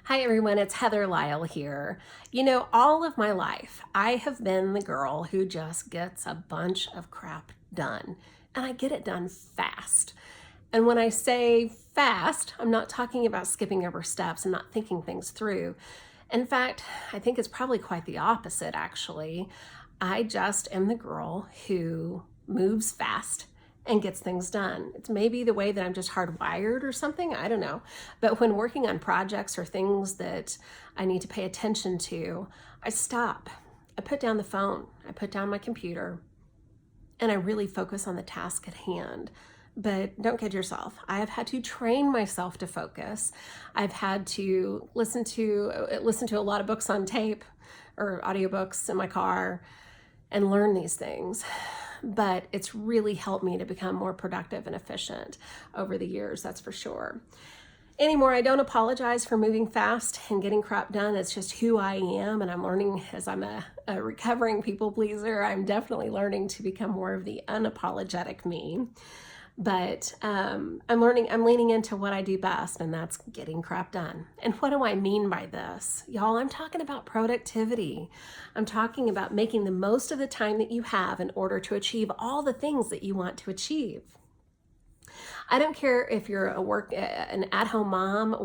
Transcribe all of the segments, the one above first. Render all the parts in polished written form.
Hi everyone, it's Heather Lisle here. You know, all of my life, I have been the girl who just gets a bunch of crap done, and I get it done fast. And when I say fast, I'm not talking about skipping over steps and not thinking things through. In fact, I think it's probably quite the opposite, actually. I just am the girl who moves fast and gets things done. It's maybe the way that I'm just hardwired or something, I don't know. But when working on projects or things that I need to pay attention to, I stop. I put down the phone, I put down my computer, and I really focus on the task at hand. But don't kid yourself. I have had to train myself to focus. I've had to listen to a lot of books on tape or audiobooks in my car and learn these things. But it's really helped me to become more productive and efficient over the years, that's for sure. Anymore, I don't apologize for moving fast and getting crap done. It's just who I am, and I'm learning as I'm a recovering people pleaser. I'm definitely learning to become more of the unapologetic me. But I'm leaning into what I do best, and that's getting crap done. And what do I mean by this? Y'all, I'm talking about productivity. I'm talking about making the most of the time that you have in order to achieve all the things that you want to achieve. I don't care if you're an at-home mom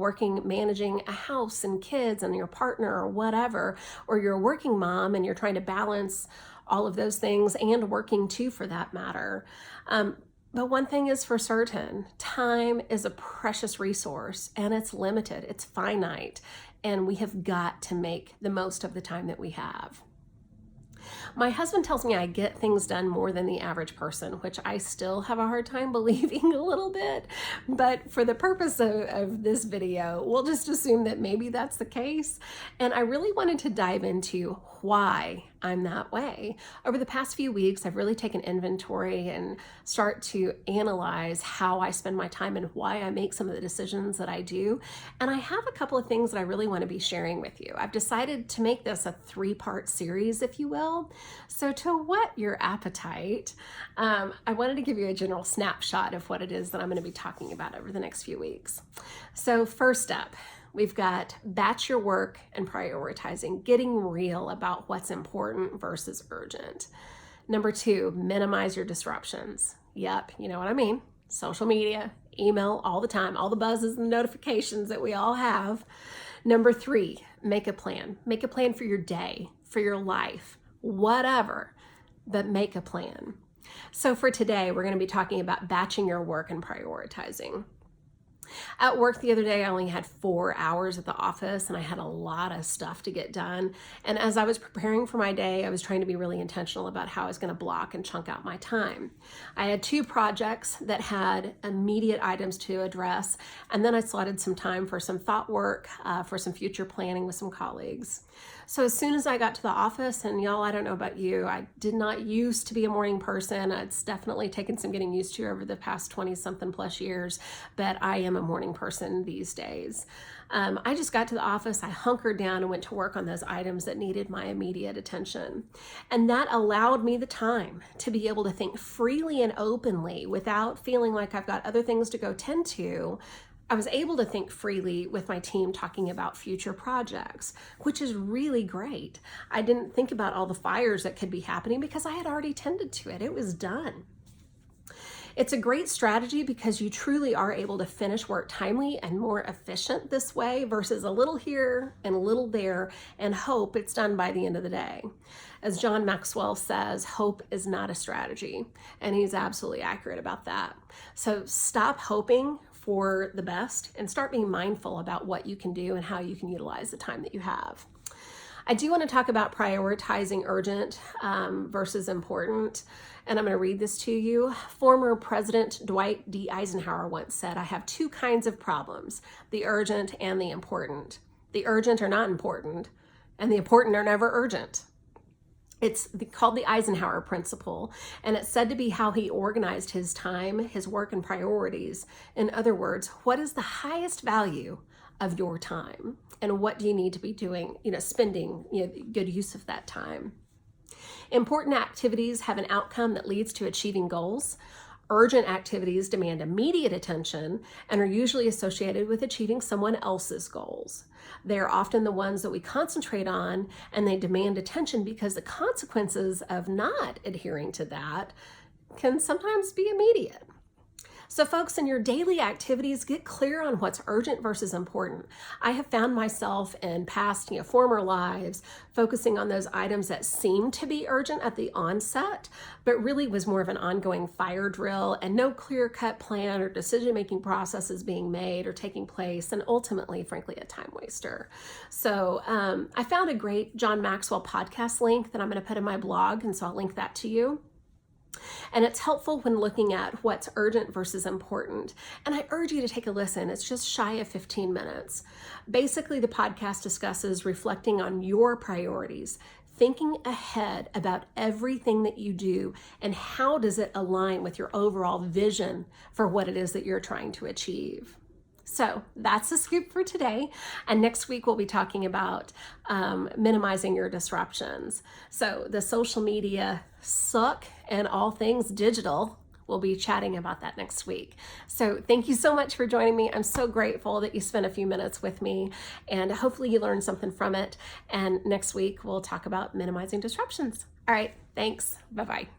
managing a house and kids and your partner or whatever, or you're a working mom and you're trying to balance all of those things and working too, for that matter. But one thing is for certain, time is a precious resource and it's limited, it's finite, and we have got to make the most of the time that we have. My husband tells me I get things done more than the average person, which I still have a hard time believing a little bit. But for the purpose of this video, we'll just assume that maybe that's the case. And I really wanted to dive into why I'm that way. Over the past few weeks, I've really taken inventory and start to analyze how I spend my time and why I make some of the decisions that I do. And I have a couple of things that I really want to be sharing with you. I've decided to make this a 3-part series, if you will. So to whet your appetite, I wanted to give you a general snapshot of what it is that I'm going to be talking about over the next few weeks. So first up, we've got batch your work and prioritizing, getting real about what's important versus urgent. Number 2, minimize your disruptions. Yep, you know what I mean. Social media, email all the time, all the buzzes and notifications that we all have. Number 3, make a plan. Make a plan for your day, for your life, whatever, but make a plan. So for today, we're going to be talking about batching your work and prioritizing. At work the other day, I only had 4 hours at the office and I had a lot of stuff to get done. And as I was preparing for my day, I was trying to be really intentional about how I was going to block and chunk out my time. I had 2 projects that had immediate items to address, and then I slotted some time for some thought work, for some future planning with some colleagues. So as soon as I got to the office, and y'all, I don't know about you, I did not used to be a morning person. It's definitely taken some getting used to over the past 20-something plus years, but I am a morning person these days. I just got to the office, I hunkered down and went to work on those items that needed my immediate attention. And that allowed me the time to be able to think freely and openly without feeling like I've got other things to go tend to. I was able to think freely with my team talking about future projects, which is really great. I didn't think about all the fires that could be happening because I had already tended to it. It was done. It's a great strategy because you truly are able to finish work timely and more efficient this way versus a little here and a little there and hope it's done by the end of the day. As John Maxwell says, hope is not a strategy, and he's absolutely accurate about that. So stop hoping for the best and start being mindful about what you can do and how you can utilize the time that you have. I do want to talk about prioritizing urgent versus important, and I'm going to read this to you. Former President Dwight D. Eisenhower once said, "I have 2 kinds of problems, the urgent and the important. The urgent are not important, and the important are never urgent." It's called the Eisenhower Principle, and it's said to be how he organized his time, his work, and priorities. In other words, what is the highest value of your time, and what do you need to be doing, spending good use of that time? Important activities have an outcome that leads to achieving goals. Urgent activities demand immediate attention and are usually associated with achieving someone else's goals. They're often the ones that we concentrate on, and they demand attention because the consequences of not adhering to that can sometimes be immediate. So folks, in your daily activities, get clear on what's urgent versus important. I have found myself in past, former lives focusing on those items that seemed to be urgent at the onset, but really was more of an ongoing fire drill and no clear-cut plan or decision-making processes being made or taking place, and ultimately, frankly, a time waster. So I found a great John Maxwell podcast link that I'm going to put in my blog, and so I'll link that to you. And it's helpful when looking at what's urgent versus important. And I urge you to take a listen. It's just shy of 15 minutes. Basically, the podcast discusses reflecting on your priorities, thinking ahead about everything that you do, and how does it align with your overall vision for what it is that you're trying to achieve. So that's the scoop for today. And next week, we'll be talking about minimizing your disruptions. So the social media suck and all things digital. We'll be chatting about that next week. So thank you so much for joining me. I'm so grateful that you spent a few minutes with me, and hopefully you learned something from it. And next week, we'll talk about minimizing disruptions. All right, thanks. Bye-bye.